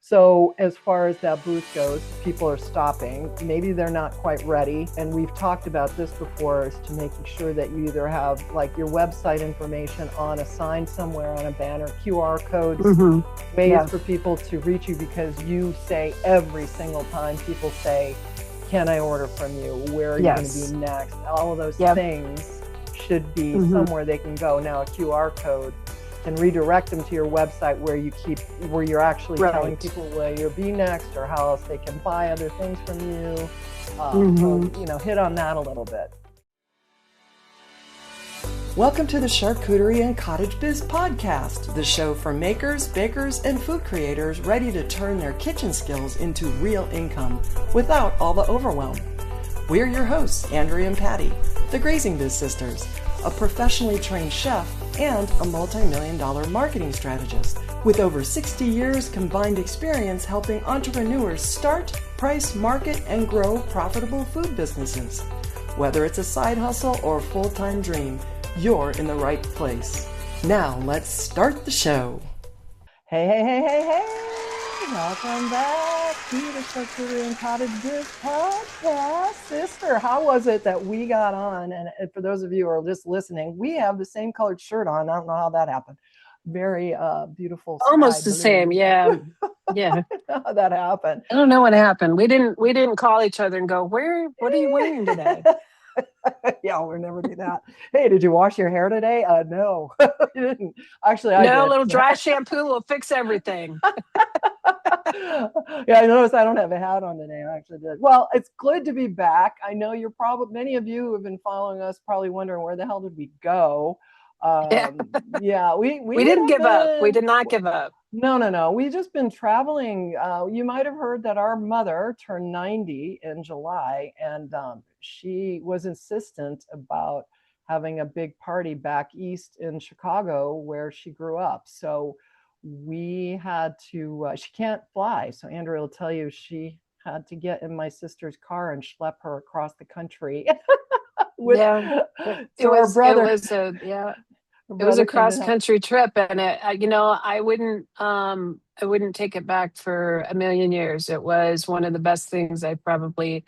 So as far as that booth goes, people are stopping. Maybe they're not quite ready. And we've talked about this before, is to making sure that you either have like your website information on a sign somewhere, on a banner, QR codes, ways for people to reach you, because you say every single time people say, can I order from you? Where are you going to be next? All of those things should be somewhere they can go. Now a QR code can redirect them to your website where you're actually telling people where you'll be next, or how else they can buy other things from you. So, hit on that a little bit. Welcome to the Charcuterie and Cottage Biz podcast, the show for makers, bakers, and food creators ready to turn their kitchen skills into real income without all the overwhelm. We're your hosts, Andrea and Patty, the Grazing Biz Sisters, a professionally trained chef and a multi-million-dollar marketing strategist with over 60 years combined experience helping entrepreneurs start, price, market, and grow profitable food businesses. Whether it's a side hustle or a full-time dream, you're in the right place. Now let's start the show. Hey. Welcome back to the Charcuterie and Cottage Biz podcast. Sister, how was it that we got on? And for those of you who are just listening, we have the same colored shirt on. I don't know how that happened. Very beautiful. Almost the same, yeah. How that happened. I don't know what happened. We didn't call each other and go, what are you wearing today? Yeah, we'll never do that. Hey, did you wash your hair today? No, you didn't. Actually, I did. A little dry shampoo will fix everything. Yeah, I noticed I don't have a hat on today. I actually did. Well, it's good to be back. I know many of you who have been following us probably wondering, where the hell did we go? Yeah, we didn't give up. We did not give up. No. We've just been traveling. You might have heard that our mother turned 90 in July, and she was insistent about having a big party back east in Chicago where she grew up. So we had to, she can't fly. So Andrea will tell you, she had to get in my sister's car and schlep her across the country. It was a cross country trip, and I wouldn't take it back for a million years. It was one of the best things I've probably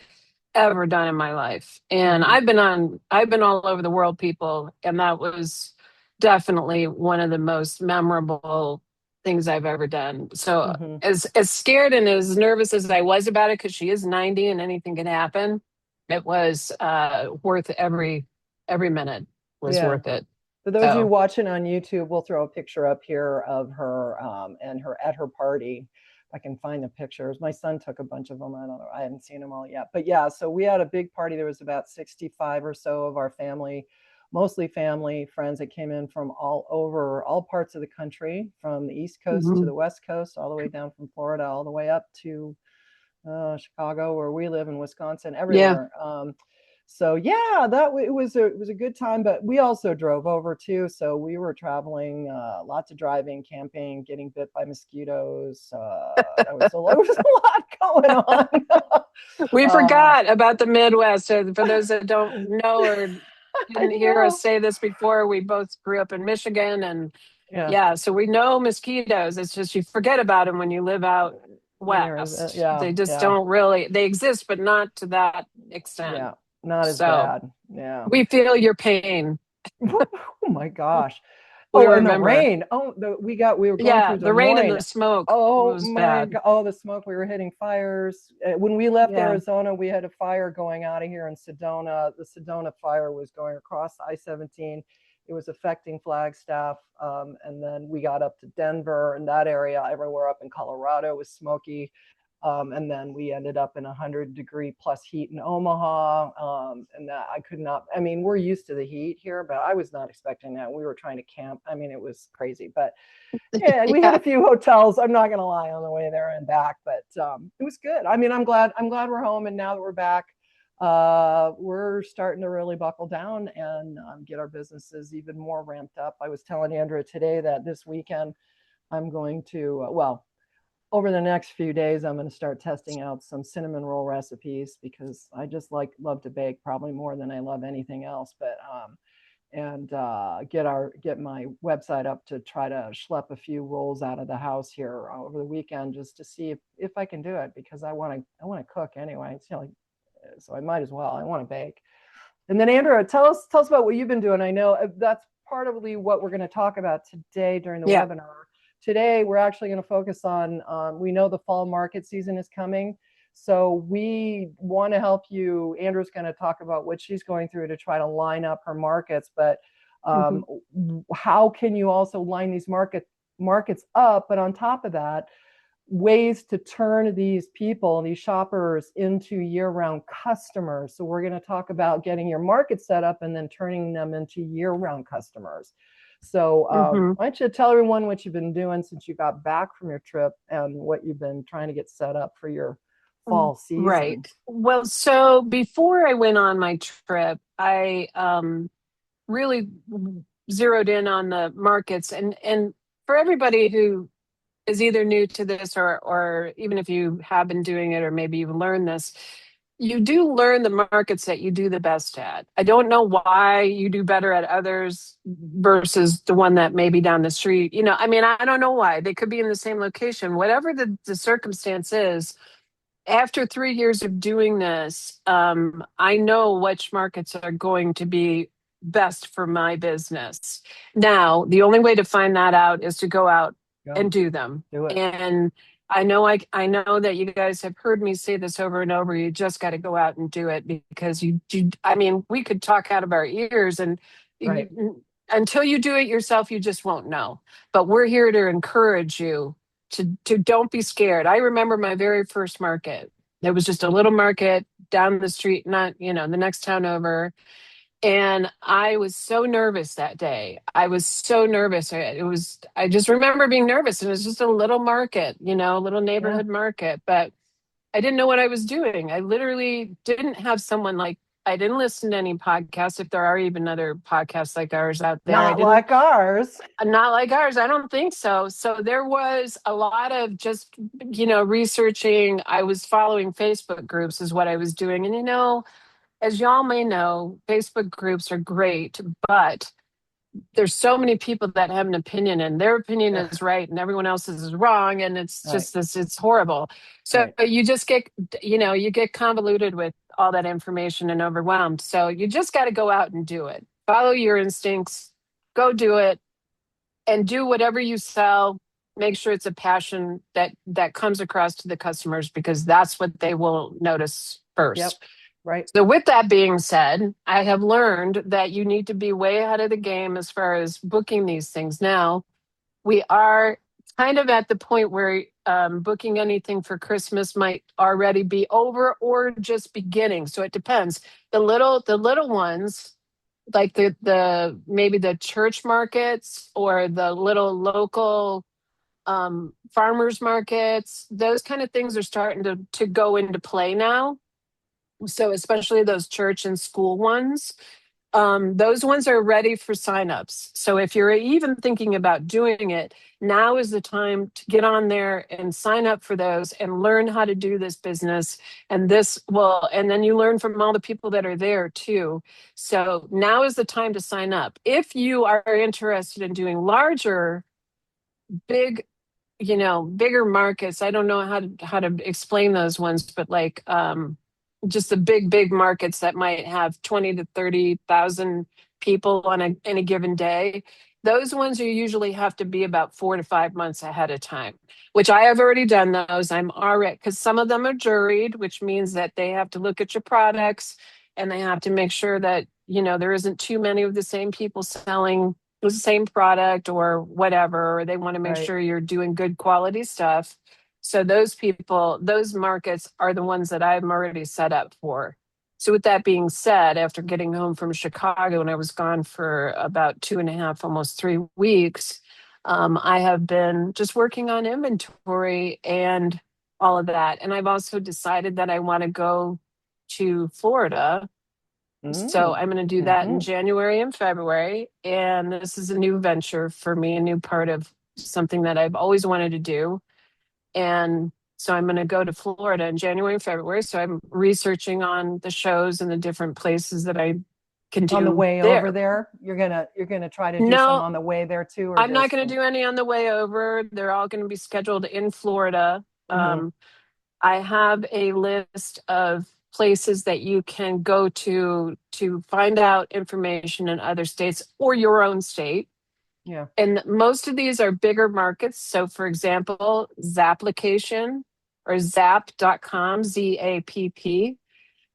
ever done in my life. And I've been all over the world, people, and that was definitely one of the most memorable things I've ever done. So as scared and as nervous as I was about it, because she is 90 and anything can happen, it was worth every minute was worth it. For those of you watching on YouTube, we'll throw a picture up here of her and her at her party. If I can find the pictures. My son took a bunch of them. I don't know. I haven't seen them all yet. But yeah, so we had a big party. There was about 65 or so of our family, mostly family, friends that came in from all parts of the country, from the East Coast to the West Coast, all the way down from Florida, all the way up to Chicago, where we live, in Wisconsin, everywhere. So yeah, it was a good time, but we also drove over too. So we were traveling, lots of driving, camping, getting bit by mosquitoes. There was a lot going on. We forgot about the Midwest. For those that don't know or didn't hear us say this before, we both grew up in Michigan, and so we know mosquitoes. It's just you forget about them when you live out west. They just don't really. They exist, but not to that extent. Yeah. Not as bad. Yeah. We feel your pain. Oh my gosh. And the rain. We were going through the rain and the smoke. Oh my God. Oh, the smoke. We were hitting fires. When we left Arizona, we had a fire going out of here in Sedona. The Sedona fire was going across I-17. It was affecting Flagstaff. And then we got up to Denver and that area. Everywhere up in Colorado was smoky. And then we ended up in 100-degree plus heat in Omaha. And that I could not, we're used to the heat here, but I was not expecting that. We were trying to camp. It was crazy, but we had a few hotels. I'm not going to lie, on the way there and back, but it was good. I'm glad we're home. And now that we're back, we're starting to really buckle down and get our businesses even more ramped up. I was telling Andrea today that this weekend I'm going to, over the next few days, I'm going to start testing out some cinnamon roll recipes, because I just love to bake, probably more than I love anything else. But and get my website up to try to schlep a few rolls out of the house here over the weekend, just to see if I can do it, because I want to cook anyway. It's, so I might as well. I want to bake. And then Andrea, tell us about what you've been doing. I know that's partly what we're going to talk about today during the webinar. Today, we're actually going to focus on, we know the fall market season is coming. So we want to help you. Andrew's going to talk about what she's going through to try to line up her markets, but how can you also line these markets up? But on top of that, ways to turn these people, these shoppers, into year-round customers. So we're going to talk about getting your market set up and then turning them into year-round customers. So why don't you tell everyone what you've been doing since you got back from your trip and what you've been trying to get set up for your fall season. Right. Well, so before I went on my trip, I really zeroed in on the markets, and for everybody who is either new to this or even if you have been doing it or maybe you've learned this, you do learn the markets that you do the best at. I don't know why you do better at others versus the one that may be down the street. I mean, I don't know why. They could be in the same location. Whatever the circumstance is, after 3 years of doing this, I know which markets are going to be best for my business. Now, the only way to find that out is to go out and do them. Do it. And I know that you guys have heard me say this over and over. You just got to go out and do it, because I mean, we could talk out of our ears, and until you do it yourself, you just won't know. But we're here to encourage you to don't be scared. I remember my very first market. It was just a little market down the street, not, the next town over. And I was so nervous that day. I was so nervous. I just remember being nervous. It was just a little market, a little neighborhood market, but I didn't know what I was doing. I literally didn't have someone I didn't listen to any podcasts, if there are even other podcasts like ours out there. Not like ours. Not like ours. I don't think so. So there was a lot of just, researching. I was following Facebook groups is what I was doing. And, as y'all may know, Facebook groups are great, but there's so many people that have an opinion, and their opinion is right and everyone else's is wrong. And it's just it's horrible. So you just get, you get convoluted with all that information and overwhelmed. So you just got to go out and do it. Follow your instincts, go do it, and do whatever you sell. Make sure it's a passion that comes across to the customers, because that's what they will notice first. Yep. Right. So with that being said, I have learned that you need to be way ahead of the game as far as booking these things. Now, we are kind of at the point where booking anything for Christmas might already be over or just beginning. So it depends. The little ones, like the maybe the church markets or the little local farmers markets, those kind of things are starting to go into play now. So especially those church and school ones, those ones are ready for signups. So if you're even thinking about doing it, now is the time to get on there and sign up for those and learn how to do this business. And then you learn from all the people that are there too. So now is the time to sign up. If you are interested in doing larger, bigger markets, I don't know how to explain those ones, but just the big markets that might have 20 to 30,000 people on any given day. Those ones you usually have to be about 4 to 5 months ahead of time, which I have already done those. I'm already, because some of them are juried, which means that they have to look at your products and they have to make sure that, there isn't too many of the same people selling the same product or whatever, or they want to make sure you're doing good quality stuff. So those markets are the ones that I'm already set up for. So with that being said, after getting home from Chicago, and I was gone for about 2.5, almost 3 weeks, I have been just working on inventory and all of that. And I've also decided that I want to go to Florida. So I'm going to do that in January and February. And this is a new venture for me, a new part of something that I've always wanted to do. And so I'm going to go to Florida in January and February. So I'm researching on the shows and the different places that I can do on the way there. over there. You're gonna try to do some No, on the way there too, or I'm not just going to do any on the way over. They're all going to be scheduled in Florida. I have a list of places that you can go to find out information in other states or your own state. Yeah. And most of these are bigger markets. So for example, Zapplication or zap.com, ZAPP,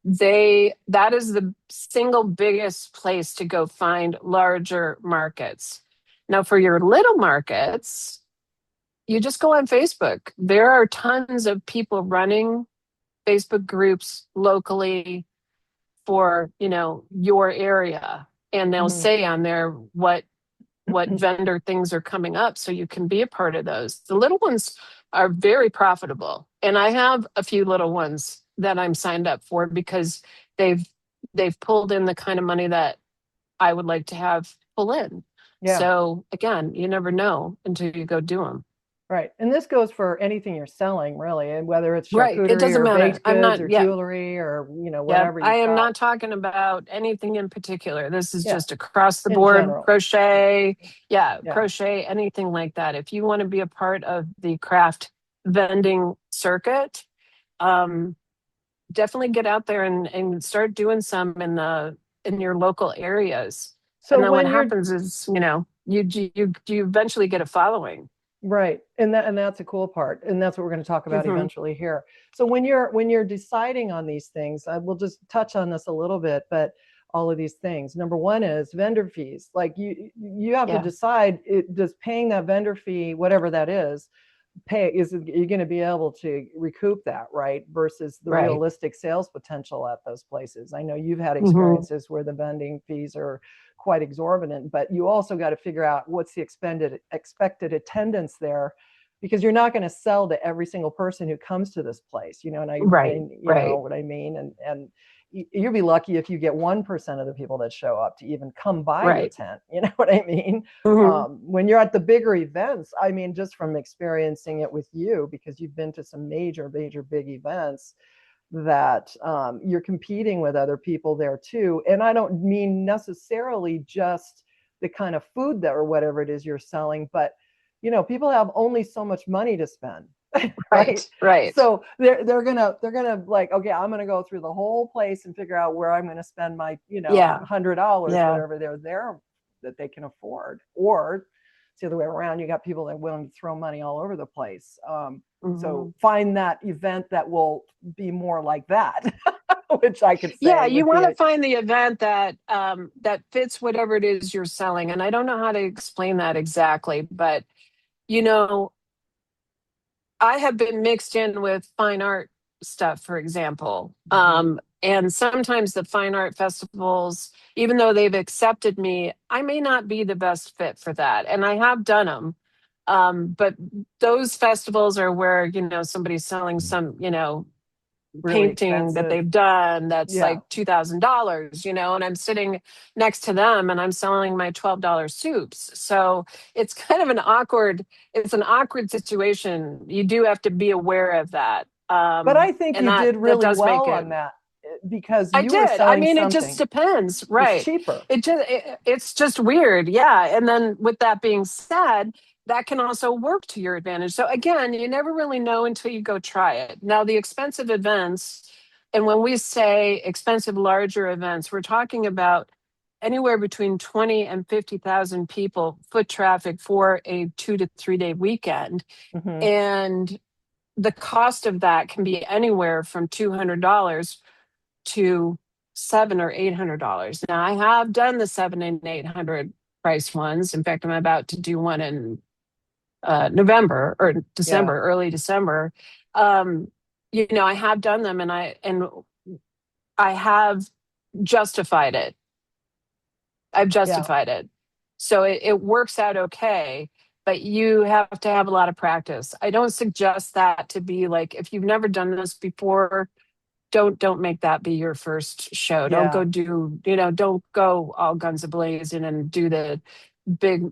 that is the single biggest place to go find larger markets. Now for your little markets, you just go on Facebook. There are tons of people running Facebook groups locally for, your area. And they'll say on there what vendor things are coming up, so you can be a part of those. The little ones are very profitable. And I have a few little ones that I'm signed up for because they've pulled in the kind of money that I would like to have pull in. Yeah. So again, you never know until you go do them. Right. And this goes for anything you're selling, really, and whether it's Right. It charcuterie doesn't or matter. baked I'm goods not, or yeah. jewelry or, Yeah, whatever I you've am got. not talking about anything in particular. This is Yeah. just across the In board, general. crochet. Yeah, Yeah. crochet, anything like that. If you want to be a part of the craft vending circuit, definitely get out there and start doing some in your local areas. So And then what when you're happens is, you eventually get a following. right, and that's a cool part, and that's what we're going to talk about Mhm. eventually here. So when you're deciding on these things, I will just touch on this a little bit, but all of these things. Number one is vendor fees. Like you have to Yeah. decide, does paying that vendor fee, whatever that is, you're going to be able to recoup that, right? Versus the Right. realistic sales potential at those places. I know you've had Mhm. experiences where the vending fees are quite exorbitant, but you also got to figure out what's the expected attendance there, because you're not going to sell to every single person who comes to this place, Right. you know what I mean? And you'll be lucky if you get 1% of the people that show up to even come by your Right. tent. You know what I mean? Mhm. When you're at the bigger events, I mean, just from experiencing it with you, because you've been to some major big events, that you're competing with other people there too. And I don't mean necessarily just the kind of food that or whatever it is you're selling, but people have only so much money to spend. Right. Right. So they're gonna like, okay, I'm gonna go through the whole place and figure out where I'm gonna spend my Yeah. $100, Yeah. whatever they're there that they can afford. Or it's the other way around, you got people that are willing to throw money all over the place. So find that event that will be more like that, which I could say. Yeah, you want to find the event that that fits whatever it is you're selling. And I don't know how to explain that exactly, but I have been mixed in with fine art stuff, for example. And sometimes the fine art festivals, even though they've accepted me, I may not be the best fit for that. And I have done them. But those festivals are where, somebody's selling some, really painting expensive that they've done that's Yeah. like $2,000, and I'm sitting next to them and I'm selling my $12 soups. So it's kind of an awkward situation. You do have to be aware of that. But I think and you that did really does make well it. on that, because I you were did. I selling mean, it something just depends, that's right? cheaper. It's just weird, yeah. And then with that being said, that can also work to your advantage. So again, you never really know until you go try it. Now, the expensive events, and when we say expensive larger events, we're talking about anywhere between 20 and 50,000 people foot traffic for a 2 to 3 day weekend. And the cost of that can be anywhere from $200 to $700 or $800. Now, I have done the $700 and $800 price ones. In fact, I'm about to do one in November or December, early December. I have done them, and I have justified it. I've justified it. So it works out okay, but you have to have a lot of practice. I don't suggest that to be like, if you've never done this before, don't make that be your first show. Don't go don't go all guns a blazing and do the big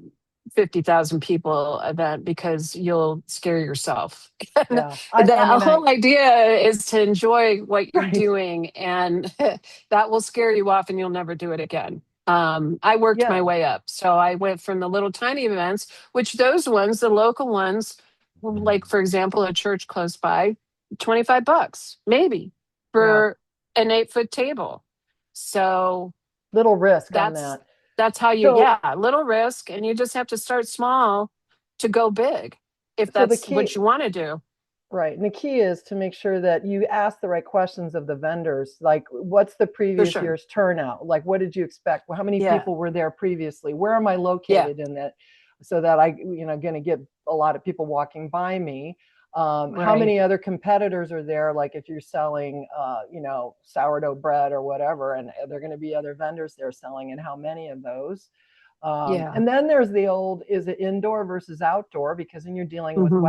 50,000 people event because you'll scare yourself. And Yeah. I the mean, whole idea is to enjoy what you're right. doing, and that will scare you off and you'll never do it again. I worked my Yeah. way up. So I went from the little tiny events, which those ones, the local ones, like for example, a church close by, $25 maybe Yeah. for an 8 foot table. So Little risk on that's that. that's how you, So, yeah, little risk, and you just have to start small to go big if so the that's what key, you want to do. right. And the key is to make sure that you ask the right questions of the vendors. Like, what's the For previous sure. year's turnout? Like, what did you expect? Well, how many Yeah. people were there previously? Where am I Yeah. located in that? So that I, going to get a lot of people walking by me. How Right. many other competitors are there? Like if you're selling, sourdough bread or whatever, and there are going to be other vendors there selling, and how many of those? Yeah. And then there's the old, is it indoor versus outdoor? Because then you're dealing with Hmm.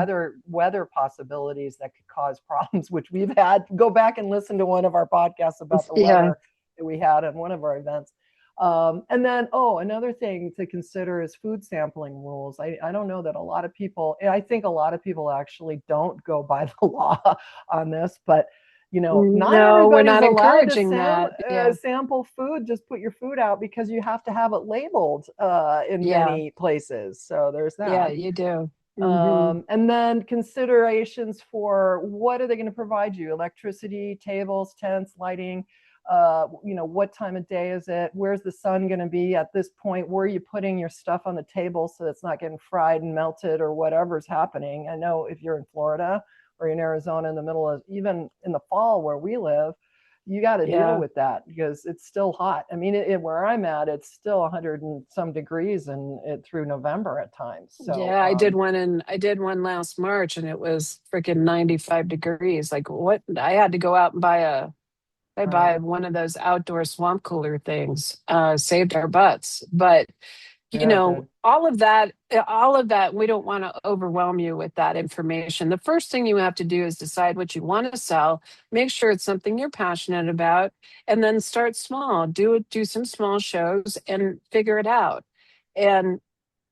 weather possibilities that could cause problems, which we've had. Go back and listen to one of our podcasts about the Yeah. weather that we had at one of our events. And then, another thing to consider is food sampling rules. I don't know that a lot of people, I think a lot of people actually don't go by the law on this, but not No, we're everybody's not allowed to encouraging that. Yeah. sample food. Just put your food out because you have to have it labeled in Yeah. many places. So there's Yeah, that. you do. Hmm. And then considerations for what are they going to provide you? Electricity, tables, tents, lighting. What time of day is it? Where's the sun going to be at this point? Where are you putting your stuff on the table so it's not getting fried and melted or whatever's happening? I know if you're in Florida or in Arizona in the middle of, even in the fall where we live, you got to deal Yeah. with that because it's still hot. I mean, where I'm at, it's still 100 and some degrees and through November at times. So, Yeah, I did one last March and it was freaking 95 degrees. Like what? I had to go out and right. buy one of those outdoor swamp cooler things. Saved our butts. But Yeah, good. all of that, we don't want to overwhelm you with that information. The first thing you have to do is decide what you want to sell, make sure it's something you're passionate about, and then start small. Do some small shows and figure it out. And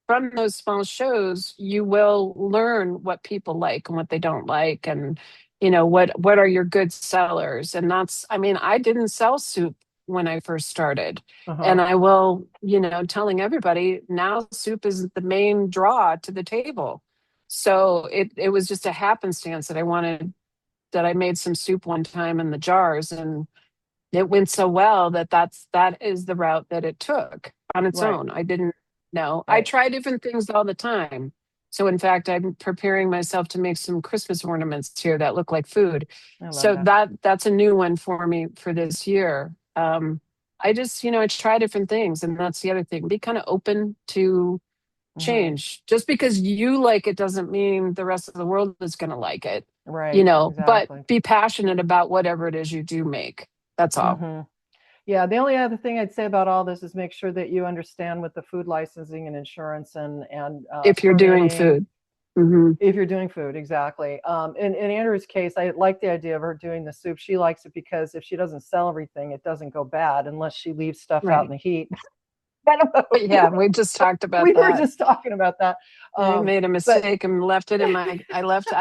from those small shows, you will learn what people like and what they don't like, and what are your good sellers. And that's, I mean, I didn't sell soup when I first started, Uh-huh. and I will, telling everybody now soup is the main draw to the table. So it was just a happenstance that I made some soup one time in the jars, and it went so well that is the route that it took on its Right. own. I didn't know. I Right. try different things all the time. So in fact, I'm preparing myself to make some Christmas ornaments here that look like food. I love So that. that's a new one for me for this year. I just, I try different things, and that's the other thing. Be kind of open to Hmm. change. Just because you like it doesn't mean the rest of the world is going to like it, Right. but Exactly. be passionate about whatever it is you do make. That's all. Hmm. Yeah, the only other thing I'd say about all this is make sure that you understand with the food licensing and insurance and If you're doing permitting. food. Hmm. If you're doing food, exactly. In Andrew's case, I like the idea of her doing the soup. She likes it because if she doesn't sell everything, it doesn't go bad unless she leaves stuff out in Right. the heat. I don't But know. yeah, we just talked about We were that. just talking about that. I Um, made a but mistake and left it in I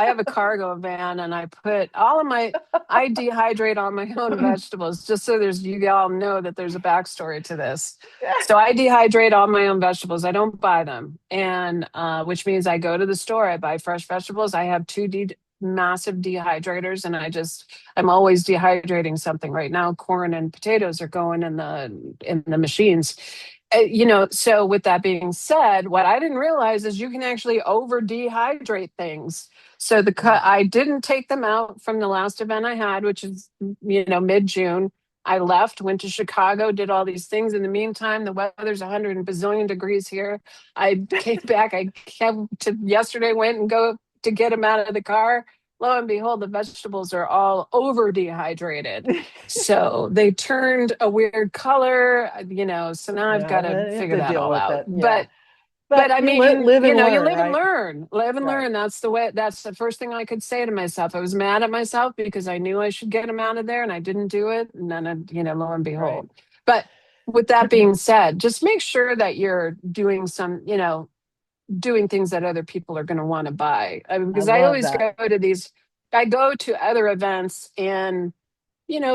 have a cargo van, and I put all of I dehydrate all my own vegetables, just so you all know that there's a backstory to this. So I dehydrate all my own vegetables. I don't buy them. And, which means I go to the store, I buy fresh vegetables. I have massive dehydrators, and I'm always dehydrating something. Right now, corn and potatoes are going in the machines. So with that being said, what I didn't realize is you can actually over dehydrate things. So Mhm. I didn't take them out from the last event I had, which is, mid June. I left, went to Chicago, did all these things. In the meantime, the weather's 100 and bazillion degrees here. I came back. I came to yesterday, went and go to get them out of the car. Lo and behold, the vegetables are all over dehydrated. So they turned a weird color, so now I've got Yeah, to you have figure to that deal all with out. it. Yeah, But but I you mean, live and you learn, live and right? learn. Live and Right. learn. That's the first thing I could say to myself. I was mad at myself because I knew I should get them out of there and I didn't do it. And then, lo and Right. behold. But with that being said, just make sure that you're doing some, doing things that other people are going to want to buy. I mean, I because I love always that. go to these, I go to other events, and,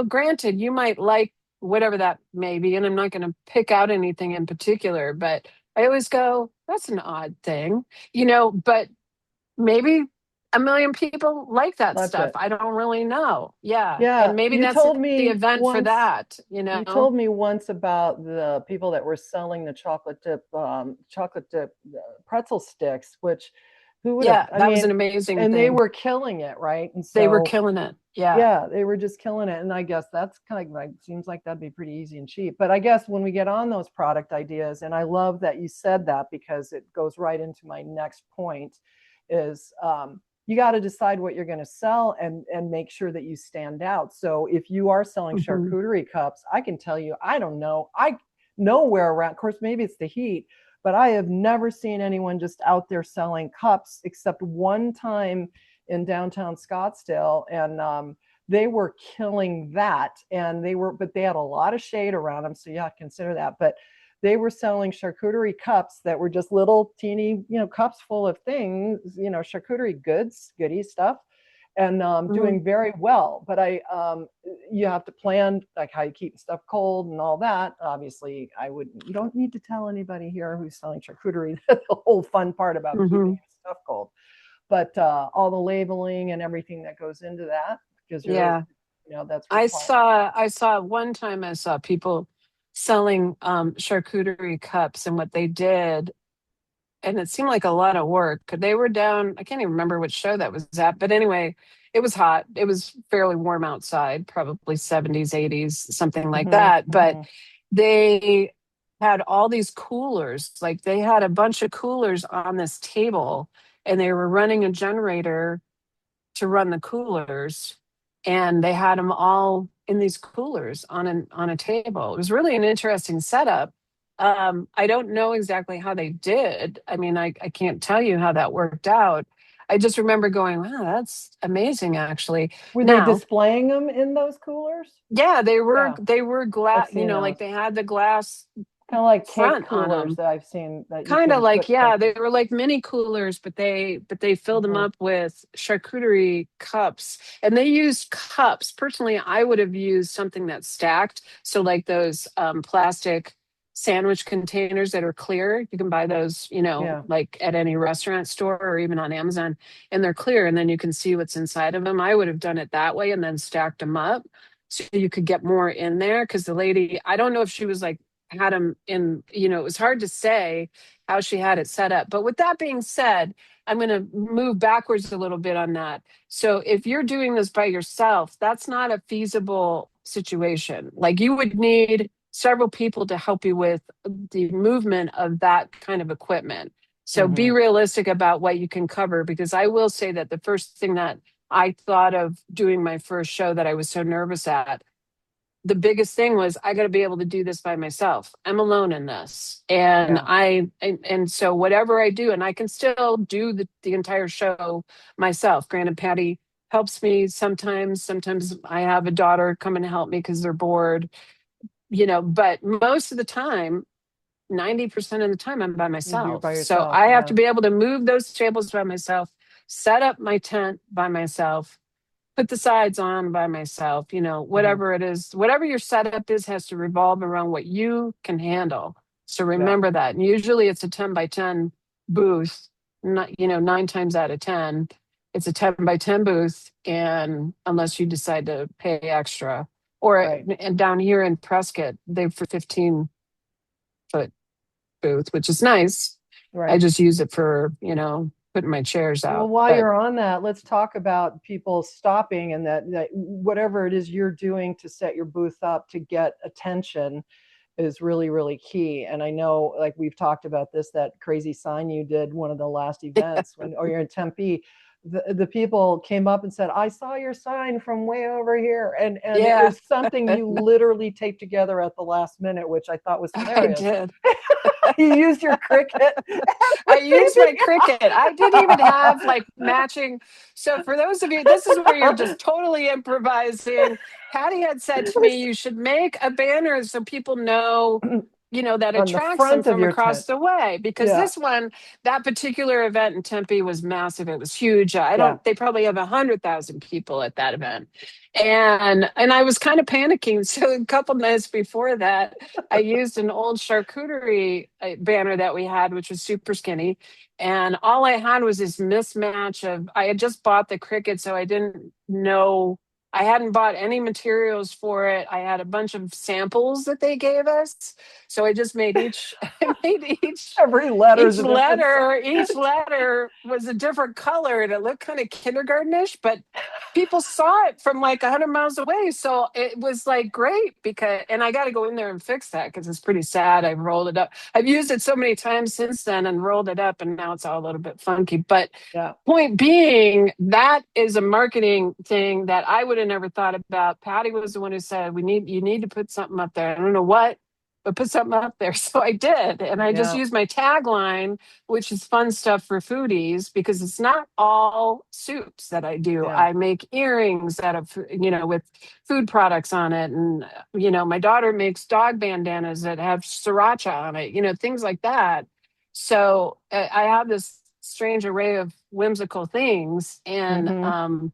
granted, you might like whatever that may be, and I'm not going to pick out anything in particular, but I always go, that's an odd thing, but maybe a million people like that That's stuff. it. I don't really know. Yeah. Yeah, And maybe you that's told the me event for once. that, You told me once about the people that were selling the chocolate dip pretzel sticks, which who would have? Yeah, I that was an mean, amazing and they thing. were killing it, right? And They were so, killing it. Yeah. yeah, they were just killing it. And I guess that's kind of like seems like that'd be pretty easy and cheap. But I guess when we get on those product ideas, and I love that you said that because it goes right into my next point, is you got to decide what you're going to sell and make sure that you stand out. So if you are selling Hmm. charcuterie cups, I can tell you, I don't know, I nowhere around. Of course, maybe it's the heat, but I have never seen anyone just out there selling cups except one time in downtown Scottsdale, and they were killing that. And but they had a lot of shade around them, so you have to consider that. But they were selling charcuterie cups that were just little teeny, cups full of things, charcuterie goodie stuff, and Hmm. doing very well. But you have to plan like how you keep stuff cold and all that. Obviously, you don't need to tell anybody here who's selling charcuterie the whole fun part about keeping Hmm. stuff cold, but all the labeling and everything that goes into that, because Yeah. that's I required. saw I saw one time I saw people selling charcuterie cups, and what they did, and it seemed like a lot of work. They were down, I can't even remember which show that was at, but anyway, it was hot. It was fairly warm outside, probably 70s, 80s, something like Hmm. that. But Hmm. they had all these coolers. Like they had a bunch of coolers on this table, and they were running a generator to run the coolers, and they had them all in these coolers on a table. It was really an interesting setup. I don't know exactly how they did. I mean, I can't tell you how that worked out. I just remember going, wow, that's amazing, actually. Were they Now, displaying them in those coolers? yeah, Yeah, they were I've glass, seen like those. they had the glass Kind of like cake front on coolers them. that I've seen that you Kind of can like, put cake yeah, in. they were like mini coolers, but they filled them Hmm. up with charcuterie cups, and they used cups. Personally, I would have used something that's stacked, so like those plastic sandwich containers that are clear. You can buy those, Yeah. like at any restaurant store or even on Amazon, and they're clear, and then you can see what's inside of them. I would have done it that way and then stacked them up so you could get more in there, because the lady, I don't know if she was like had them in, it was hard to say how she had it set up. But with that being said, I'm going to move backwards a little bit on that. So if you're doing this by yourself, that's not a feasible situation. Like you would need several people to help you with the movement of that kind of equipment. So be Hmm. realistic about what you can cover, because I will say that the first thing that I thought of doing my first show that I was so nervous at, the biggest thing was I got to be able to do this by myself. I'm alone in this. And Yeah. and so whatever I do, and I can still do the entire show myself. Granted, Patty helps me sometimes. Sometimes I have a daughter come and help me because they're bored, but most of the time, 90% of the time, I'm by You do it myself. by So yourself. I have Yeah. to be able to move those tables by myself, set up my tent by myself, put the sides on by myself, Hmm. whatever it is, whatever your setup is has to revolve around what you can handle. So Yeah. remember that. And usually it's a 10 by 10 booth, not, 9 times out of 10, it's a 10 by 10 booth. And unless you decide to pay extra, or, Right. and down here in Prescott, they've for 15-foot booth, which is nice. I Right. just use it for, putting my chairs Well, out. while But you're on that, let's talk about people stopping and that whatever it is you're doing to set your booth up to get attention is really, really key. And I know, like we've talked about this, that crazy sign you did one of the last events or you're in Tempe. The people came up and said, I saw your sign from way over here. And it yeah, was something you literally taped together at the last minute, which I thought was I hilarious. did. You used your cricket I for used my taping. cricket. I didn't even have like matching. So for those of you, this is where you're just totally improvising. Patty had said to me, you should make a banner so people know that On the attracts them front of from your across tent. the way. Because Yeah. that particular event in Tempe was massive. It was huge. Yeah. They probably have 100,000 people at that event. And I was kind of panicking. So a couple nights before that, I used an old charcuterie banner that we had, which was super skinny. And all I had was this mismatch of, I had just bought the Cricut, so I didn't know, I hadn't bought any materials for it. I had a bunch of samples that they gave us. So I just made I made Every letter's a different each letter was a different color and it looked kind of kindergartenish, but people saw it from like 100 miles away. So it was like great and I got to go in there and fix that because it's pretty sad. I rolled it up. I've used it so many times since then and rolled it up, and now it's all a little bit funky. But yeah. Point being, that is a marketing thing that I would have never thought about. Patty was the one who said, you need to put something up there. I don't know what, but put something up there. So I did. And I just used my tagline, which is fun stuff for foodies, because it's not all soups that I do. Yeah. I make earrings out of, with food products on it. And, my daughter makes dog bandanas that have sriracha on it, things like that. So I have this strange array of whimsical things. And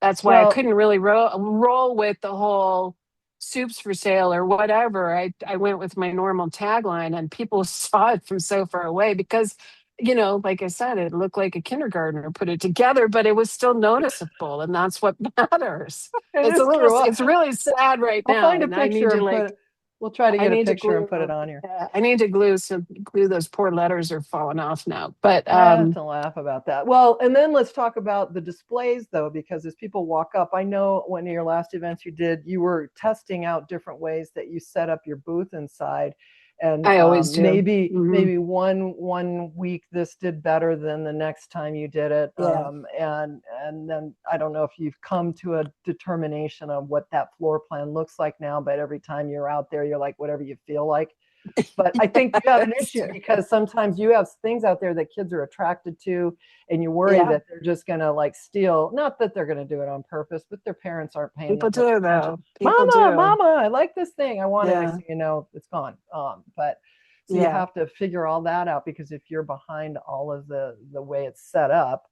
that's why I couldn't really roll with the whole soups for sale or whatever. I went with my normal tagline, and people saw it from so far away because, like I said, it looked like a kindergartner put it together, but it was still noticeable, and that's what matters. It's really sad right now. I'll find a and I need picture to and like, we'll try to I get a need to picture and glue. put it on here. I need to glue, so glue those poor letters are falling off now. But I have to laugh about that. Well, and then let's talk about the displays, though, because as people walk up, I know one of your last events you were testing out different ways that you set up your booth inside. And I always do. Maybe one week this did better than the next time you did it. Yeah. And then I don't know if you've come to a determination of what that floor plan looks like now, but every time you're out there, you're like, whatever you feel like. But I think you have an issue because sometimes you have things out there that kids are attracted to, and you worry that they're just going to like steal. Not that they're going to do it on purpose, but their parents aren't paying People that much do, though. attention. Mama, I like this thing. I want it. Yeah. Next thing you know, it's gone. But so you have to figure all that out, because if you're behind all of the way it's set up,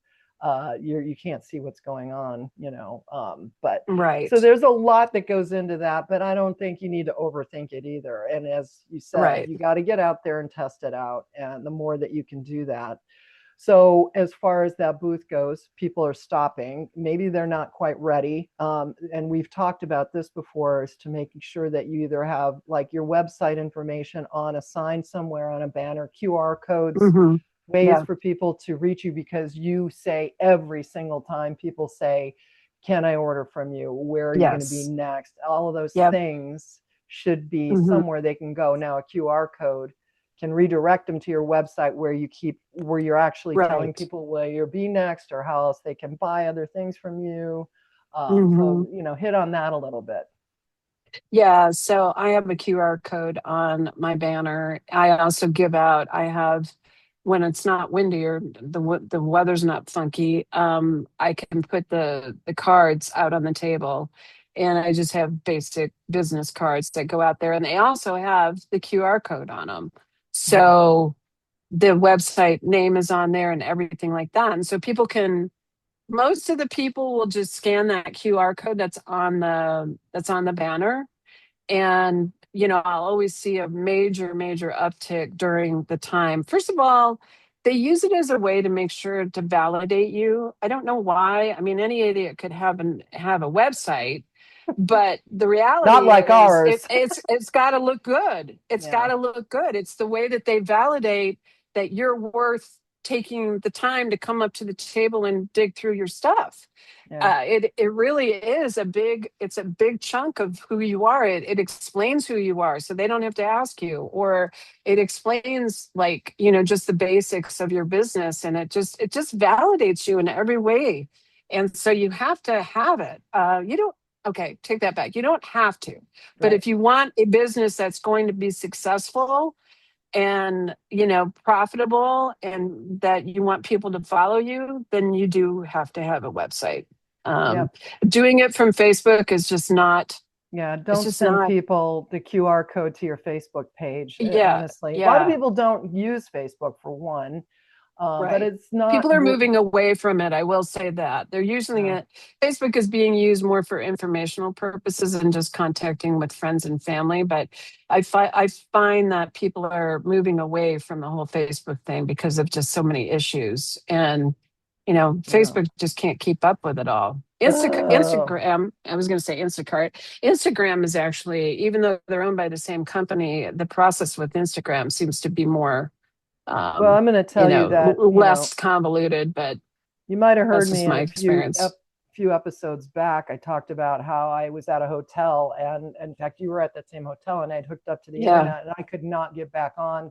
you can't see what's going on, but right. So there's a lot that goes into that, but I don't think you need to overthink it either. And as you said, you got to get out there and test it out. And the more that you can do that. So as far as that booth goes, people are stopping. Maybe they're not quite ready. And we've talked about this before, is to making sure that you either have like your website information on a sign somewhere, on a banner, QR codes, ways for people to reach you, because you say every single time people say, can I order from you? Where are you going to be next? All of those things should be somewhere they can go. Now a QR code can redirect them to your website where you're actually telling people where you'll be next or how else they can buy other things from you. So, hit on that a little bit. Yeah, so I have a QR code on my banner. I also when it's not windy or the weather's not funky, I can put the cards out on the table, and I just have basic business cards that go out there, and they also have the QR code on them. So the website name is on there and everything like that. And so most of the people will just scan that QR code that's on the banner. And, I'll always see a major, major uptick during the time. First of all, they use it as a way to make sure to validate you. I don't know why. I mean, any idiot could have a website, but the reality not like is ours. It's got to look good. It's got to look good. It's the way that they validate that you're worth taking the time to come up to the table and dig through your stuff. It really is a big chunk of who you are. It explains who you are, so they don't have to ask you, or it explains just the basics of your business, and it just validates you in every way. And so you have to have it. Take that back. You don't have to, but if you want a business that's going to be successful and profitable, and that you want people to follow you, then you do have to have a website. Doing it from Facebook is just not Yeah, It's don't just send not. people the QR code to your Facebook page. Yeah, Honestly, a lot of yeah. people don't use Facebook for one, but Right. it's not. People are moving away from it. I will say that. They're using Yeah. it. Facebook is being used more for informational purposes and just contacting with friends and family. But I find that people are moving away from the whole Facebook thing because of just so many issues. And, Yeah. Facebook just can't keep up with it all. Oh, Instagram, I was going to say Instacart. Instagram is actually, even though they're owned by the same company, the process with Instagram seems to be more well, I'm going to tell you that, less convoluted, but you might have heard that's me just in my a experience. few episodes back. I talked about how I was at a hotel, and in fact, you were at that same hotel, and I'd hooked up to the Yeah, internet, and I could not get back on.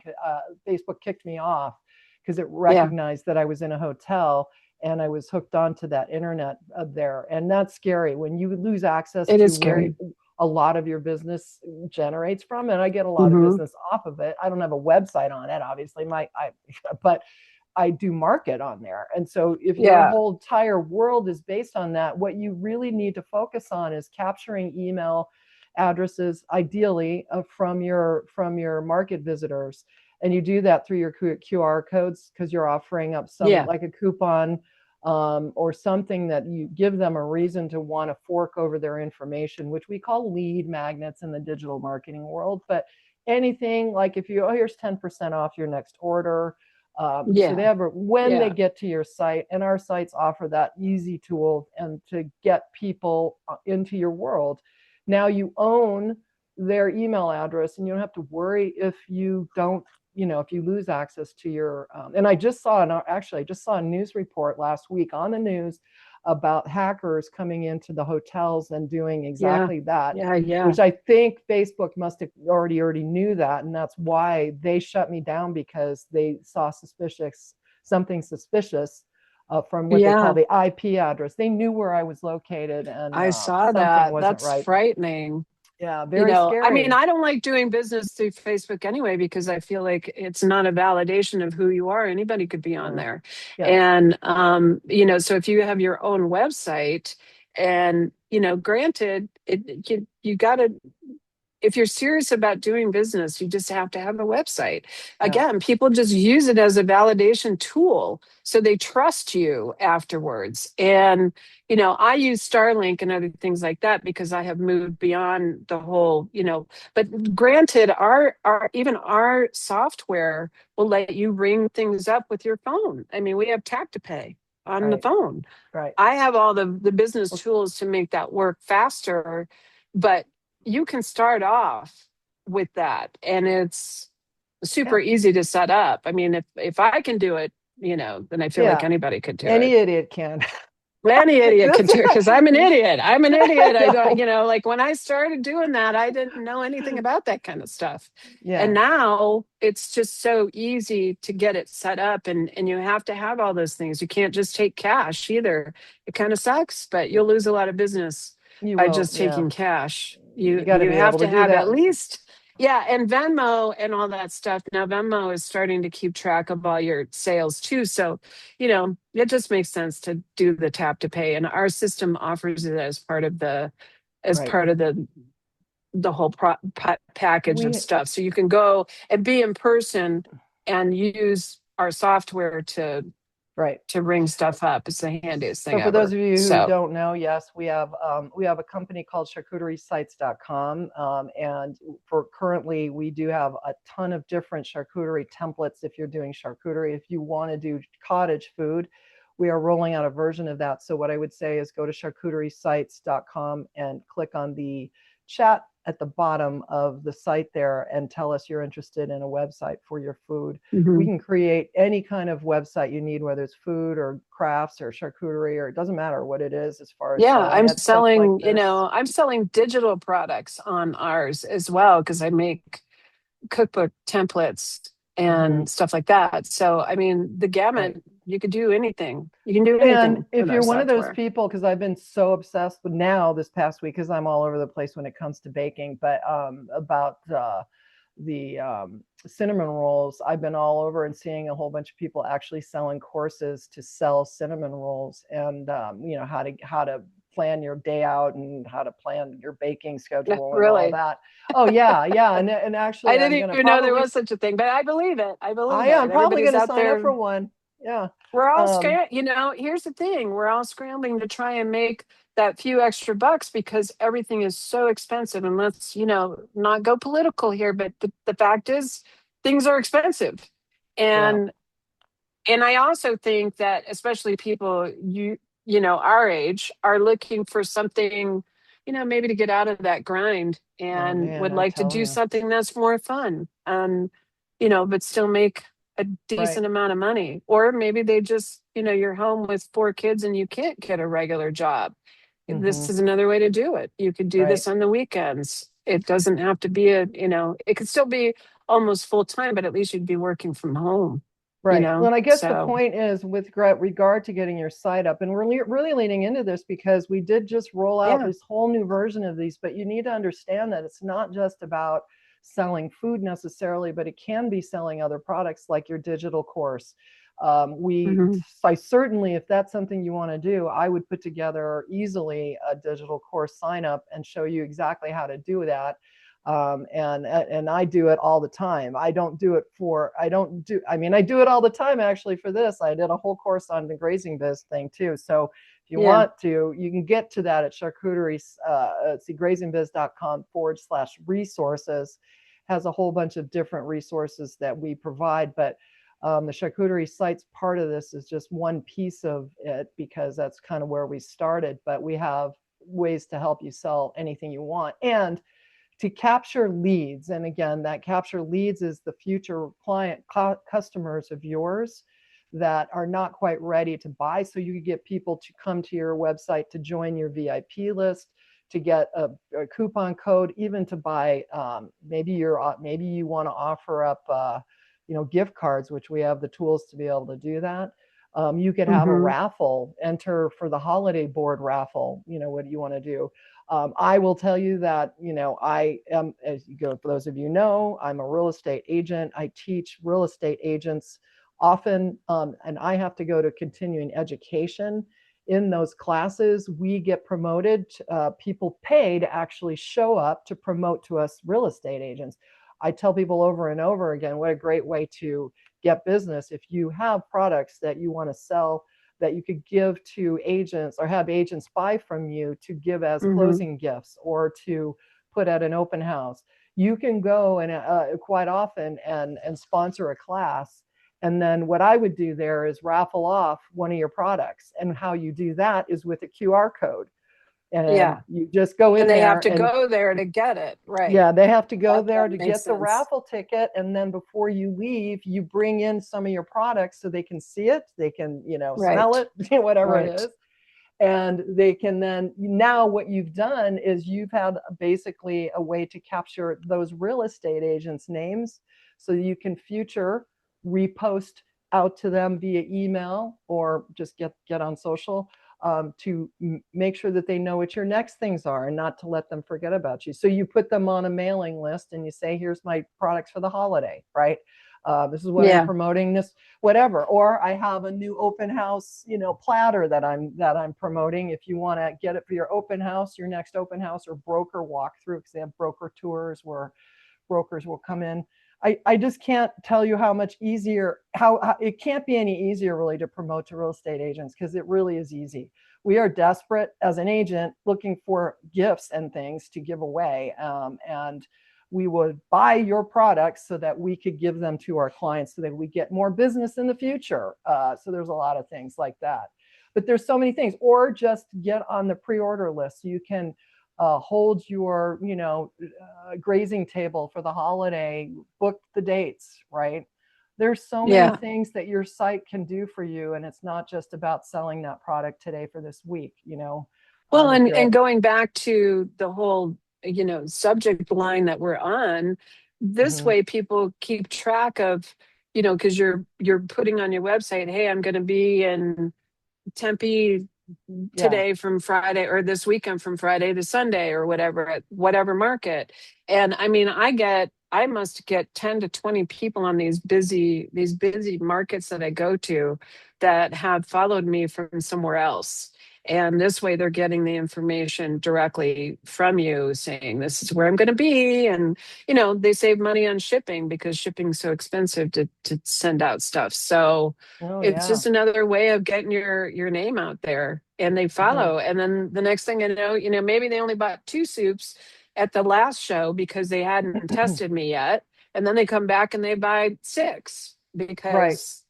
Facebook kicked me off because it yeah, recognized that I was in a hotel and I was hooked onto that internet there, and that's scary when you lose access it to is where scary. a lot of your business generates from, and I get a lot of Hmm. business off of it. I don't have a website on it, obviously, but I do market on there. And so if your Yeah, whole entire world is based on that, what you really need to focus on is capturing email addresses, ideally from your market visitors. And you do that through your QR codes because you're offering up some yeah, like a coupon, or something that you give them a reason to want to fork over their information, which we call lead magnets in the digital marketing world. But anything like if you, oh, here's 10% off your next order, so they yeah, have when they yeah, get to your site, and our sites offer that easy tool and to get people into your world. Now you own their email address, and you don't have to worry if you don't, if you lose access to your. And I just saw, actually, I just saw a news report last week on the news about hackers coming into the hotels and doing yeah, exactly that, yeah, yeah. which I think Facebook must have already knew that, and that's why they shut me down, because they saw something suspicious from what they call Yeah, the IP address. They knew where I was located, and I saw something that. wasn't That's right. frightening. Yeah, very I mean, scary. I don't like doing business through Facebook anyway because I feel like it's not a validation of who you are. Anybody could be on Mm, there. yes, And, so if you have your own website and, granted, you got to, if you're serious about doing business, you just have to have a website. yeah, Again, people just use it as a validation tool. So they trust you afterwards. And, I use Starlink and other things like that because I have moved beyond the whole, but granted, even our software will let you ring things up with your phone. I mean, we have tap to pay on the right, phone. right. I have all the business Well, tools to make that work faster, but you can start off with that and it's yeah, super easy to set up. I mean, if I can do it, then I feel like yeah. anybody could do Any it. idiot can. Any idiot This, can do it because I'm an idiot. I'm an idiot. I don't, like when I started doing that, I didn't know anything about that kind of stuff. And yeah, now it's just so easy to get it set up and you have to have all those things. You can't just take cash either. It kind of sucks, but you'll lose a lot of business you by will. just Yeah, taking cash. you You got to you be have able to to do have at that. least, yeah, and Venmo and all that stuff. Now Venmo is starting to keep track of all your sales too. So, it just makes sense to do the tap to pay. And our system offers it as part of the as Right. part of the whole package of We stuff. So you can go and be in person and use our software right. to ring stuff up. It's the handiest thing So for those ever. of you who So don't know, yes, we have a company called charcuteriesites.com, and for currently we do have a ton of different charcuterie templates. If you're doing charcuterie, if you want to do cottage food, we are rolling out a version of that. So what I would say is go to charcuteriesites.com and click on the chat at the bottom of the site there and tell us you're interested in a website for your food. We mhm. can create any kind of website you need, whether it's food or crafts or charcuterie, or it doesn't matter what it is as far as Yeah, selling it, stuff like this. I'm selling digital products on ours as well because I make cookbook templates Hmm. and stuff like that. So, I mean, the Right. gamut, you could do anything. You can do And anything if with our you're one of those software. people, because I've been so obsessed with now this past week, because I'm all over the place when it comes to baking, but about the cinnamon rolls, I've been all over and seeing a whole bunch of people actually selling courses to sell cinnamon rolls, and how to plan your day out and how to plan your baking schedule and all Really. that. Oh yeah, yeah. And I actually, I'm didn't gonna even know there probably, was such a thing, but I believe it. I believe I'm it. probably Everybody's gonna out sign up there. for one. Yeah. We're all Um, here's the thing. We're all scrambling to try and make that few extra bucks because everything is so expensive. And let's, not go political here, but the fact is things are expensive. yeah. And I also think that especially people our age are looking for something, maybe to get out of that grind Oh and man, would I'm like to telling do you. something that's more fun. But still make a Right. decent amount of money. Or maybe they just, you're home with 4 kids and you can't get a regular job. Mm-hmm. This is another way to do it. You could do Right. this on the weekends. It doesn't have to be it could still be almost full time, but at least you'd be working from home, Right. Well, and I guess the So point is with regard to getting your site up, and we're really leaning into this because we did just roll out yeah. this whole new version of these, but you need to understand that it's not just about selling food necessarily, but it can be selling other products like your digital course. Hmm. I certainly, if that's something you want to do, I would put together easily a digital course sign up and show you exactly how to do that. And I do it all the time. I don't do it for, I don't do, I mean, I do it all the time actually for this. I did a whole course on the grazing biz thing too. So if you Yeah. want to, you can get to that at charcuterie, grazingbiz.com/resources. Has a whole bunch of different resources that we provide, but the charcuterie sites part of this is just one piece of it because that's kind of where we started, but we have ways to help you sell anything you want. And to capture leads, and again, that capture leads is the future client customers of yours that are not quite ready to buy. So you get people to come to your website to join your VIP list, to get a coupon code, even to buy. Maybe you want to offer up, gift cards, which we have the tools to be able to do that. You could have a Hmm. raffle, enter for the holiday board raffle. What do you want to do? I will tell you that, I am, as you go, for those of you know, I'm a real estate agent. I teach real estate agents often, and I have to go to continuing education. In those classes, we get promoted. People pay to actually show up to promote to us real estate agents. I tell people over and over again, what a great way to get business. If you have products that you want to sell, that you could give to agents or have agents buy from you to give as Hmm. closing gifts or to put at an open house. You can go and quite often and sponsor a class. And then what I would do there is raffle off one of your products. And how you do that is with a QR code. And Yeah. you just go And in they have there to and go there to get it. Right. yeah, they have to go That there to makes get the sense. raffle ticket. And then before you leave, you bring in some of your products so they can see it, they can, smell Right. it, whatever it Right. is. And they can then, now what you've done is you've had basically a way to capture those real estate agents' names so you can future repost out to them via email or just get on social, to make sure that they know what your next things are and not to let them forget about you. So you put them on a mailing list and you say, here's my products for the holiday, right? This is what I'm Yeah. promoting, this, whatever. Or I have a new open house, platter that I'm promoting. If you want to get it for your open house, your next open house or broker walkthrough, because they have broker tours where brokers will come in. I just can't tell you how much easier, how it can't be any easier really to promote to real estate agents because it really is easy. We are desperate as an agent looking for gifts and things to give away. And we would buy your products so that we could give them to our clients so that we get more business in the future. So there's a lot of things like that. But there's so many things, or just get on the pre-order list. You can hold your, grazing table for the holiday, book the dates, right? There's so many Yeah. things that your site can do for you. And it's not just about selling that product today for this week, Well, if and you're, going back to the whole, subject line that we're on, this Mhm. way people keep track of, because you're putting on your website, hey, I'm going to be in Tempe Yeah, today from Friday or this weekend from Friday to Sunday or whatever at whatever market. And I mean, I must get 10 to 20 people on these busy markets that I go to that have followed me from somewhere else. And this way they're getting the information directly from you saying, this is where I'm going to be. And, they save money on shipping because shipping's so expensive to send out stuff. So Oh it's yeah. just another way of getting your name out there, and they Mhm. follow. And then the next thing I know, maybe they only bought 2 soups at the last show because they hadn't tested me yet. And then they come back and they buy 6 Right. because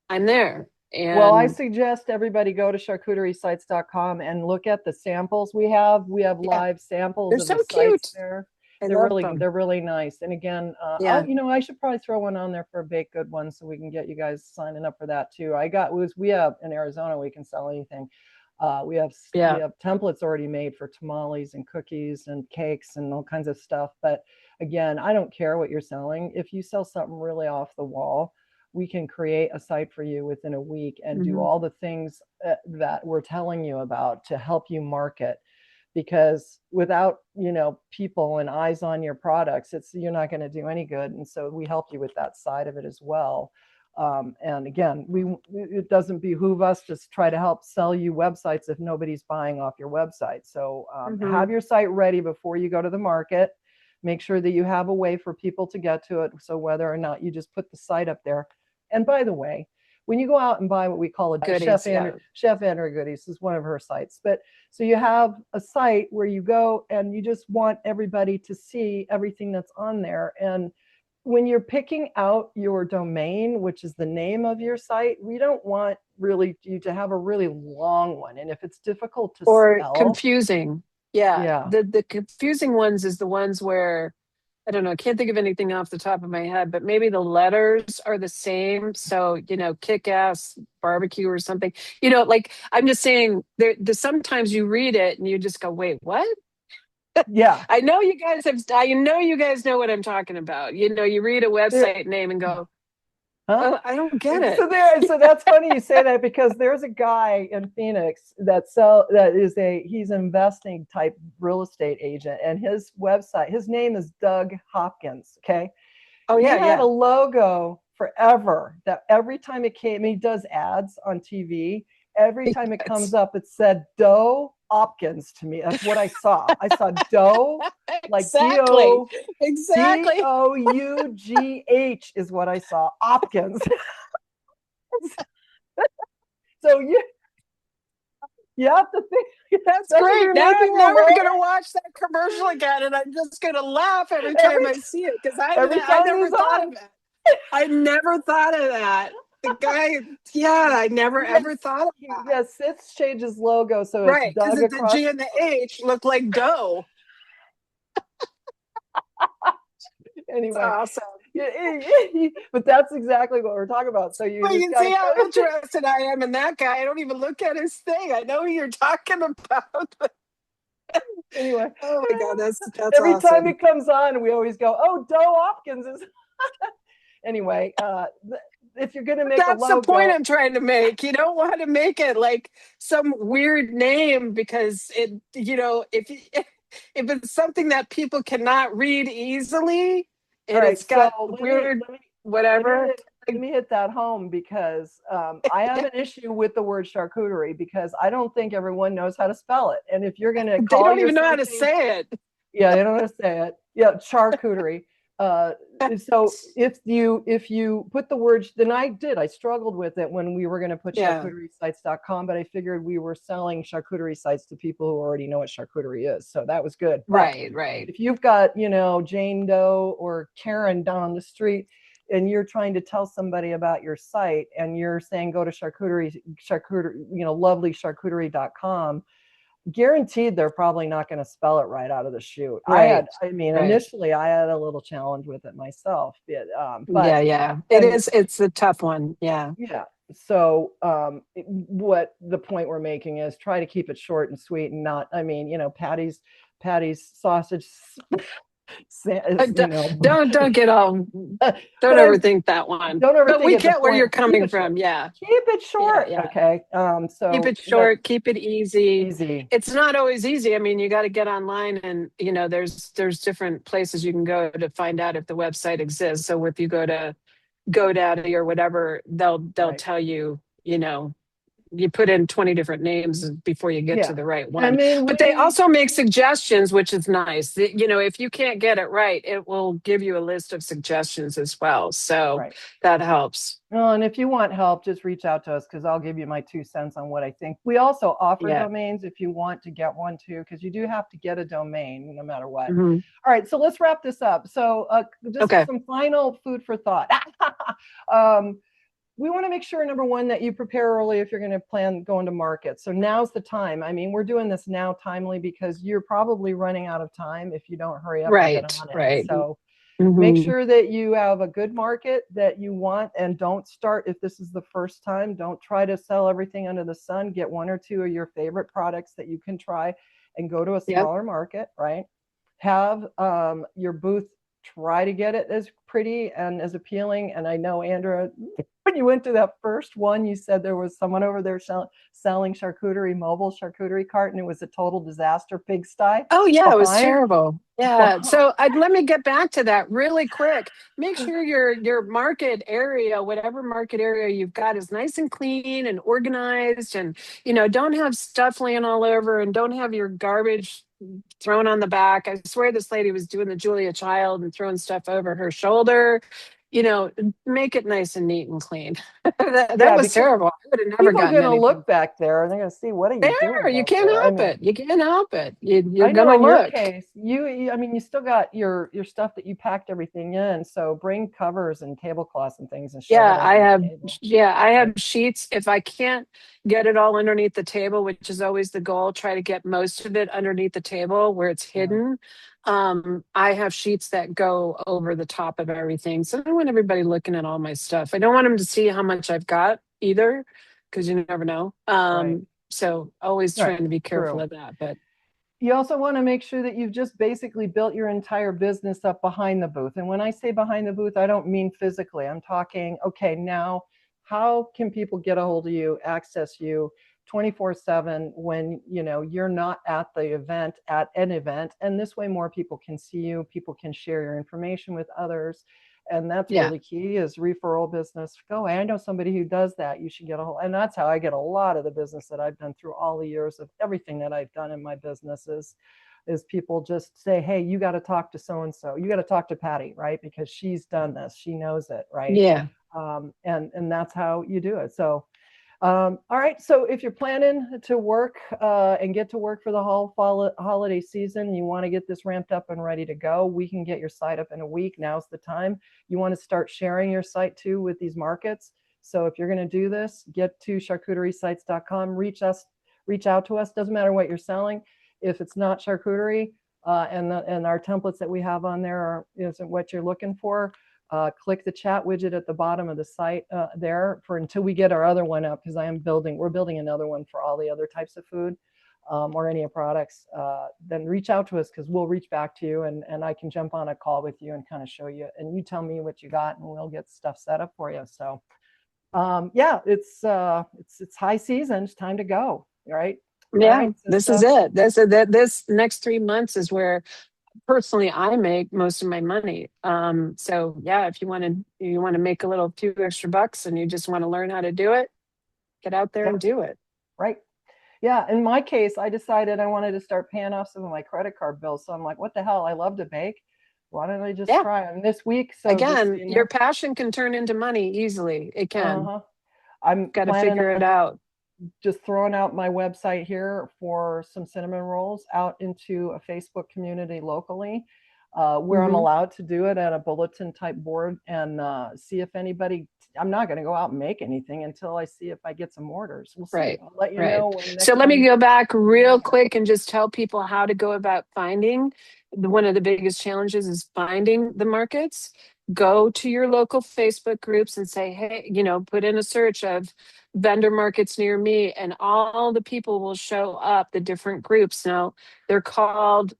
I'm there. Well, I And suggest everybody go to charcuteriesites.com and look at the samples we have. We have yeah, live samples they're of the so sites cute. there. I love them. They're really nice. And again, Yeah. I should probably throw one on there for a baked good one so we can get you guys signing up for that too. We have in Arizona, we can sell anything. We Yeah. have templates already made for tamales and cookies and cakes and all kinds of stuff. But again, I don't care what you're selling. If you sell something really off the wall, we can create a site for you within a week and do Mhm. all the things that we're telling you about to help you market. Because without, people and eyes on your products, you're not going to do any good. And so we help you with that side of it as well. And again, it doesn't behoove us to try to help sell you websites if nobody's buying off your website. So have Mhm. your site ready before you go to the market. Make sure that you have a way for people to get to it. So whether or not you just put the site up there. And by the way, when you go out and buy what we call a Goodies. Yeah. Chef Andrew Goodies is one of her sites. But so you have a site where you go and you just want everybody to see everything that's on there. And when you're picking out your domain, which is the name of your site, we don't want really you to have a really long one. And if it's difficult to Or spell, confusing. Yeah. yeah, The confusing ones is the ones where I don't know, I can't think of anything off the top of my head, but maybe the letters are the same. So, kick ass barbecue or something. Like I'm just saying sometimes you read it and you just go, wait, what? yeah. I know you guys know what I'm talking about. You read a There, website name and go, huh? oh, I don't get it. So that's funny you say that because there's a guy in Phoenix he's an investing type real estate agent, and his name is Doug Hopkins. Okay. Oh He yeah, had a yeah. logo forever that every time it came, he does ads on TV. Every time it comes Yes. up, it said Doe Hopkins to me. That's what I saw. I saw Doe, like Exactly. Exactly. Dough is what I saw. Hopkins. So you have to think, That's especially if great. you're Now making I'm a never logo going to watch that commercial again, and I'm just going to laugh every time every I see it because every I time never he's thought on. of it. I never thought of that. The guy, yeah, I never ever thought of that. Yes, Sith's changed his logo, so it's Right, because Doug the across. G and the H look like dough. It's Anyway, awesome. but that's exactly what we're talking about. So you Well, you just can got to see how kind of interested I am in that guy. I don't even look at his thing. I know who you're talking about. anyway. Oh my God, that's Every time awesome. it comes on, we always go, "Oh, Doe Hopkins is." Anyway, if you're going to make a That's the point logo, I'm trying to make. You don't want to make it like some weird name because if it's something that people cannot read easily all and right. it's So got weird whatever. let me hit that home because I have an issue with the word charcuterie because I don't think everyone knows how to spell it. And if you're going to They call don't your even know how to something, say it. yeah, they don't know how to say it. Yeah, charcuterie. Uh, so if you put the word, then I struggled with it when we were going to put Yeah. charcuteriesites.com, but I figured we were selling charcuterie sites to people who already know what charcuterie is. So that was good. But Right, right. if you've got, Jane Doe or Karen down the street and you're trying to tell somebody about your site and you're saying go to charcuterie, lovelycharcuterie.com, guaranteed they're probably not going to spell it right out of the chute. Right. Right. Initially I had a little challenge with it myself, but Yeah, yeah. It and is it's a tough one. Yeah. yeah. So what the point we're making is try to keep it short and sweet and not, Patty's sausage, Don't don't get all but don't I'm overthink that one. don't But overthink we it. The get where point, you're keep coming it short. from. Yeah. Keep it Yeah, short. yeah. Okay. Keep So it that short, keep it easy. easy. It's not always easy. I mean, you got to get online and there's different places you can go to find out if the website exists. So if you go to GoDaddy or whatever, they'll Right. tell you, you put in 20 different names before you get to Yeah. the right I one. mean, But they also make suggestions, which is nice. If you can't get it right, it will give you a list of suggestions as well. So right. that helps. Well, and if you want help, just reach out to us because I'll give you my 2 cents on what I think. We also offer Yeah. domains if you want to get one too, because you do have to get a domain no matter what. Hmm. All right, so let's wrap this up. So just Okay. some final food for thought. um, we want to make sure, number one, that you prepare early if you're going to plan going to market. So now's the time. I mean, we're doing this now timely because you're probably running out of time if you don't hurry up and get Right. on it. Right. So make Hmm. sure that you have a good market that you want, and don't start, if this is the first time, don't try to sell everything under the sun. Get one or two of your favorite products that you can try and go to a Yep. smaller market, right? Have your booth, try to get it as pretty and as appealing. And I know, Andrea, when you went to that first one, you said there was someone over there selling charcuterie, mobile charcuterie cart, and it was a total disaster pigsty Oh yeah, it was behind. terrible. Yeah. Behind. So let me get back to that really quick. Make sure your market area, whatever market area you've got, is nice and clean and organized, and don't have stuff laying all over, and don't have your garbage thrown on the back. I swear this lady was doing the Julia Child and throwing stuff over her shoulder. Make it nice and neat and clean. that Yeah, was because terrible. I would have never people are gotten going to anything. look back there and they're going to see, what are you doing There, you back can't there? I help mean, it. You can't help it. You're I know gonna in your look. case, I mean, you still got your stuff that you packed everything in. So bring covers and tablecloths and things and shove it Yeah, I under have the table. yeah, I have Right. sheets. If I can't get it all underneath the table, which is always the goal, try to get most of it underneath the table where it's Yeah. hidden. I have sheets that go over the top of everything. So I don't want everybody looking at all my stuff. I don't want them to see how much I've got either, because you never know. Right. So always Right. trying to be careful True. of that. But You also want to make sure that you've just basically built your entire business up behind the booth. And when I say behind the booth, I don't mean physically. I'm talking, okay, now how can people get a hold of you, access you 24/7 when you're not at the event, at an event? And this way more people can see you, people can share your information with others. And that's yeah, really key, is referral business. Go, I know somebody who does that. You should get a hold. And that's how I get a lot of the business that I've done through all the years of everything that I've done in my businesses, is people just say, hey, you got to talk to so and so. You got to talk to Patty, right? Because she's done this. She knows it, right? yeah, And that's how you do it. So all right. So if you're planning to work and get to work for the holiday season, you want to get this ramped up and ready to go, we can get your site up in a week. Now's the time. You want to start sharing your site too with these markets. So if you're going to do this, get to charcuteriesites.com, reach out to us. Doesn't matter what you're selling. If it's not charcuterie and our templates that we have on there isn't what you're looking for, click the chat widget at the bottom of the site there for until we get our other one up, because we're building another one for all the other types of food or any products. Then reach out to us, because we'll reach back to you, and I can jump on a call with you and kind of show you, and you tell me what you got and we'll get stuff set up for you. So yeah, it's high season. It's time to go. Right. All yeah. right, This is sister. it. This next 3 months is where personally I make most of my money. So yeah, if you want to make a little few extra bucks and you just want to learn how to do it, get out there Yeah. and do it. Right. Yeah, in my case, I decided I wanted to start paying off some of my credit card bills. So I'm like, what the hell? I love to bake. Why don't I just Yeah. try them this week? So just so Again, you your know, passion can turn into money easily. It can. uh-huh. I'm Got to planning figure it on out. just throwing out my website here for some cinnamon rolls out into a Facebook community locally, where I'm Hmm. allowed to do it at a bulletin type board, and see if anybody. I'm not going to go out and make anything until I see if I get some orders. We'll see. Right. I'll let you Right. know when So next let me time. go back real quick and just tell people how to go about finding. One of the biggest challenges is finding the markets. Go to your local Facebook groups and say, hey, put in a search of vendor markets near me, and all the people will show up, the different groups. Now,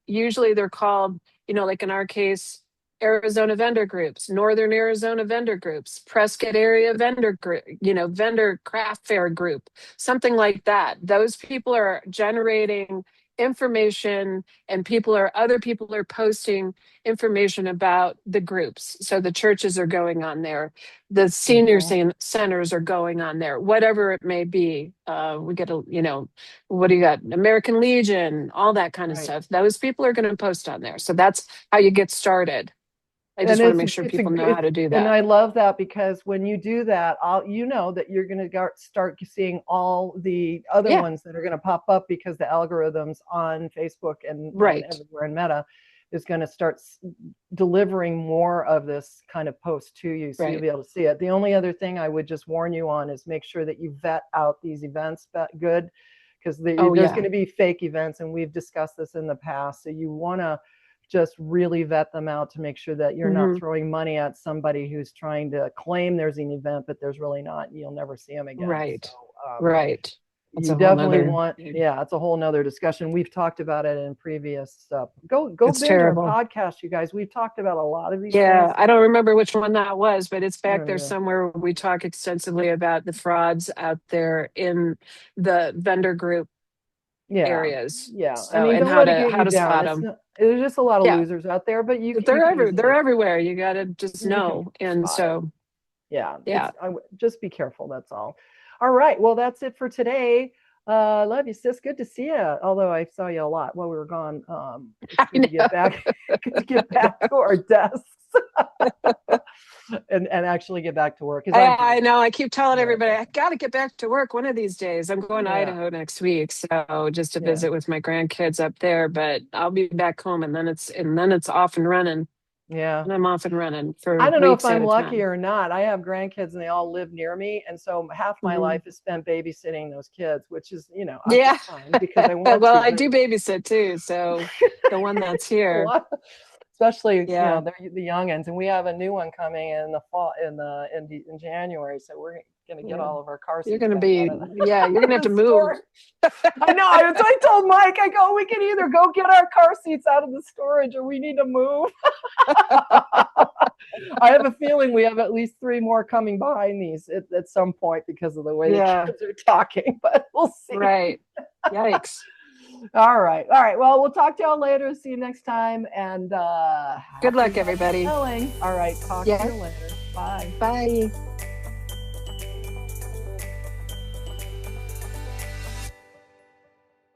usually they're called, like in our case, Arizona vendor groups, Northern Arizona vendor groups, Prescott area vendor group, vendor craft fair group, something like that. Those people are generating information, and other people are posting information about the groups. So the churches are going on there, the senior centers are going on there, whatever it may be. We get what do you got? American Legion, all that kind of stuff. Those people are going to post on there. So that's how you get started. I just want to make sure people know how to do that. And I love that, because when you do that, you know that you're going to start seeing all the other ones that are going to pop up, because the algorithms on Facebook and everywhere in Meta is going to start delivering more of this kind of post to you, so you'll be able to see it. The only other thing I would just warn you on is make sure that you vet out these events good, because there's going to be fake events, and we've discussed this in the past. So you want to just really vet them out to make sure that you're not throwing money at somebody who's trying to claim there's an event, but there's really not, and you'll never see them again. Right. So, you definitely want, it's a whole nother discussion. We've talked about it in previous stuff. Go binge our podcast, you guys. We've talked about a lot of these things. I don't remember which one that was, but it's back there somewhere. We talk extensively about the frauds out there in the vendor group areas. So, I mean, and how to spot them. There's just a lot of losers out there, but they're everywhere. You got to just know. And so, just be careful. That's all. All right. Well, that's it for today. Love you, sis. Good to see you. Although I saw you a lot while we were gone. Good to get back to our desks. and actually get back to work. I know. I keep telling everybody I got to get back to work one of these days. I'm going to Idaho next week, so just to visit with my grandkids up there. But I'll be back home, and then it's off and running. Yeah, and I'm off and running for. I don't know if I'm lucky or not. I have grandkids, and they all live near me, and so half my life is spent babysitting those kids, which is fine, because I want. Well, I do babysit too, so the one that's here. Especially they're the youngins, and we have a new one coming in the fall in January, so we're gonna get all of our car seats. You're gonna you're gonna have to move. I know. I told Mike, I go, we can either go get our car seats out of the storage, or we need to move. I have a feeling we have at least 3 more coming behind these at some point, because of the way the kids are talking, but we'll see. Right. Yikes. All right. Well, we'll talk to y'all later. See you next time. And good luck, everybody. All right. Talk to you later. Bye. Bye.